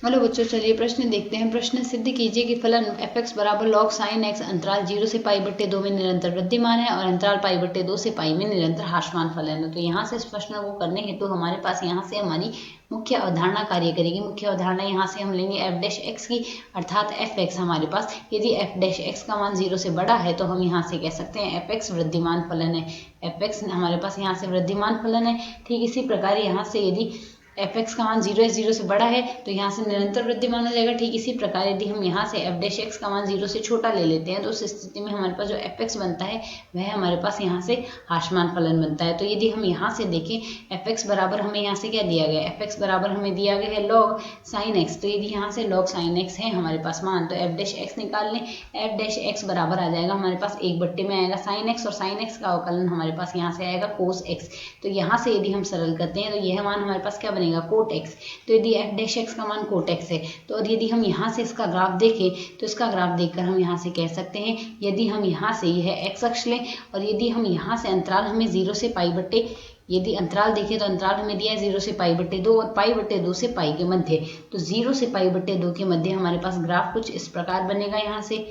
Hello बच्चों, चलिए प्रश्न देखते हैं। प्रश्न सिद्ध कीजिए कि फलन f(x) बराबर log sin x अंतराल 0 से π/2 में निरंतर वृद्धिमान है और अंतराल π/2 से π में निरंतर ह्रासमान फलन है। तो यहाँ से इस प्रश्न को करने हेतु तो हमारे पास यहाँ से हमारी मुख्य अवधारणा कार्य करेगी। मुख्य अवधारणा यहाँ से हम लेंगे f' की, अर्थात f(x) हमारे पास यदि f' का मान 0 से बड़ा है तो हम यहाँ से कह सकते हैं f(x) वृद्धिमान फलन है। f(x) हमारे पास यहाँ से वृद्धिमान फलन है। ठीक इसी प्रकार यहाँ से यदि f(x) का मान 0 से बड़ा है तो यहाँ से निरंतर वृद्धिमान हो जाएगा। ठीक इसी प्रकार यदि हम यहाँ से f' का मान 0 से छोटा ले लेते हैं तो उस स्थिति में हमारे पास जो f(x) बनता है वह हमारे पास यहाँ से ह्रासमान फलन बनता है। तो यदि हम यहाँ से देखें f(x) बराबर हमें यहाँ से क्या दिया गया है, f(x) बराबर हमें दिया गया है log sin x। तो यदि यहाँ से log sin x है हमारे पास मान, तो f' निकाल लें। f' बराबर आ जाएगा हमारे पास 1/में आएगा sin x, और sin x का अवकलन हमारे पास यहाँ से आएगा cos x। तो यहाँ से यदि हम सरल करते हैं तो यह मान हमारे पास क्या बनेगा, कोट x। तो यदि f' का मान कोट x है तो यदि हम यहाँ से इसका ग्राफ देखें तो इसका ग्राफ देखकर हम यहाँ से कह सकते हैं, यदि हम यहाँ से यह x अक्ष लें और यदि हम यहाँ से अंतराल हमें 0 से π/, यदि अंतराल देखें तो अंतराल हमें दिया है 0 से π/2 और π/2 से π के मध्य। तो 0 से π/2 के मध्य हमारे पास ग्राफ कुछ इस प्रकार बनेगा। यहाँ से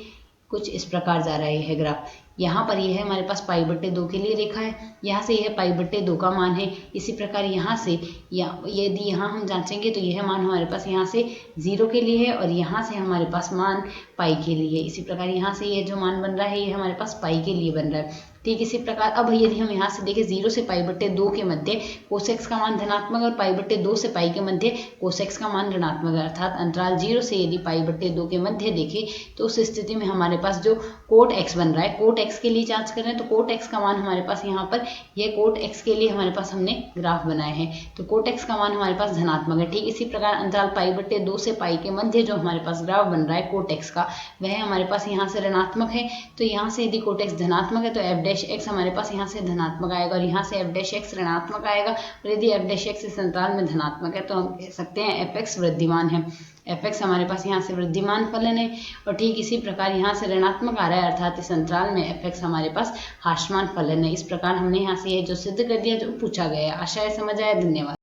कुछ इस प्रकार जा रहा है यह ग्राफ। यहाँ पर यह है हमारे पास π/2 के लिए रेखा है, यहाँ से यह π/2 का मान है। इसी प्रकार यहाँ से यदि यहाँ हम जांचेंगे तो यह मान हमारे पास यहाँ से 0 के लिए है और यहाँ से हमारे पास मान π के लिए है। इसी प्रकार यहाँ से यह जो मान बन रहा है यह हमारे पास π के लिए बन रहा है। ठीक इसी प्रकार अब यदि हम यहाँ से देखें 0 से π/2 के मध्य cos x का मान धनात्मक और π/2 से π के मध्य cos x का मान ऋणात्मक है, अर्थात अंतराल 0 से यदि π/2 के मध्य देखें तो उस स्थिति में हमारे पास जो कोट x बन रहा है, कोट x के लिए जांच करें तो कोट x का मान हमारे पास यहाँ पर यह कोट x के लिए हमारे पास हमने ग्राफ बनाए हैं, तो कोट x का मान हमारे पास धनात्मक है। ठीक इसी प्रकार अंतराल π/2 से π के मध्य जो हमारे पास ग्राफ बन रहा है कोट x का, वह हमारे पास यहाँ से ऋणात्मक है। तो यहाँ से यदि कोट x धनात्मक है तो f' हमारे पास यहाँ से धनात्मक आएगा और यहाँ से f' ऋणात्मक आएगा। और यदि f' इस अंतराल में धनात्मक है तो हम कह सकते हैं f(x) वृद्धिमान है। f(x) हमारे पास यहाँ से वृद्धिमान फलन है। और ठीक इसी प्रकार यहाँ से ऋणात्मक आ रहा है, अर्थात इस अंतराल में f(x) हमारे पास ह्रासमान फलन है। इस प्रकार हमने यहाँ से ये जो सिद्ध कर दिया जो पूछा गया है। आशा है समझ आया। धन्यवाद।